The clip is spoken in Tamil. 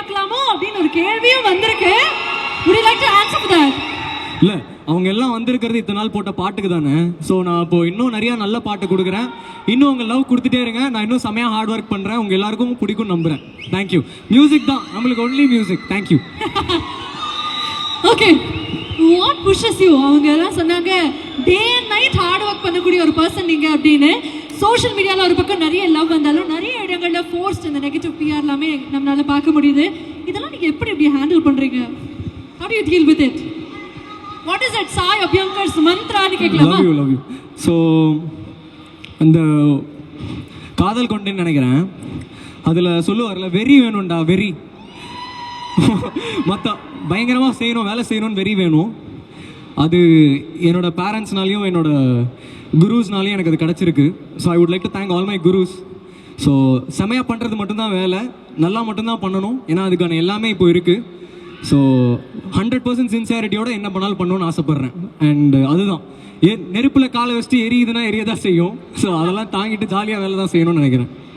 பார்க்கலாமோ அப்படின்னு ஒரு கேள்வியும் வந்திருக்கு. would you like to answer for that? இல்லை, அவங்க எல்லாம் வந்திருக்கிறது இத்தனை நாள் போட்ட பாட்டுக்கு தானே. ஸோ நான் இப்போ இன்னும் நிறையா நல்ல பாட்டு கொடுக்குறேன். இன்னும் உங்கள் லவ் கொடுத்துட்டே இருங்க. நான் இன்னும் செமையாக ஹார்ட் ஒர்க் பண்ணுறேன். உங்கள் எல்லாருக்கும் பிடிக்கும் நம்புகிறேன். தேங்க்யூ. மியூசிக் தான் நம்மளுக்கு, only music. Thank you. Okay, what புஷஸ் you? அவங்க எல்லாம் சொன்னாங்க day and night hard work பண்ணக்கூடிய ஒரு பர்சன் நீங்கள் அப்படின்னு. சோஷியல் மீடியாவில் ஒரு பக்கம் நிறைய லவ் வந்தாலும் நிறைய இடங்களில் ஃபோர்ஸ்ட் இந்த நெகட்டிவ் பிஆர் எல்லாமே நம்மளால பார்க்க முடியுது. இதெல்லாம் நீங்கள் எப்படி ஹேண்டில் பண்ணுறீங்க? how do you deal with it? what is that Sai Abhyankar's mantra னு கேட்கலாமா? love you. ஸோ அந்த காதல் கொண்டேன்னு நினைக்கிறேன். அதில் சொல்லுவார்ல, வெறி வேணும்டா, வெறி. மற்ற பயங்கரமாக செய்யணும், வேலை செய்யணும்னு வெறி வேணும். அது என்னோடய பேரண்ட்ஸ்னாலையும் என்னோட குருஸ்னாலையும் எனக்கு அது கிடச்சிருக்கு. So I would like to thank all my gurus. So செமையாக பண்ணுறது மட்டும்தான் வேலை, நல்லா மட்டும்தான் பண்ணணும். ஏன்னா அதுக்கான எல்லாமே இப்போ இருக்குது. ஸோ 100% சின்சியாரிட்டியோட என்ன பண்ணாலும் பண்ணணும்னு ஆசைப்பட்றேன். அண்ட் அதுதான் நெருப்பில் காலை வச்சுட்டு எரியுதுன்னா எரிய தான் செய்யும். ஸோ அதெல்லாம் தாங்கிட்டு ஜாலியாக வேலை தான் செய்யணும்னு நினைக்கிறேன்.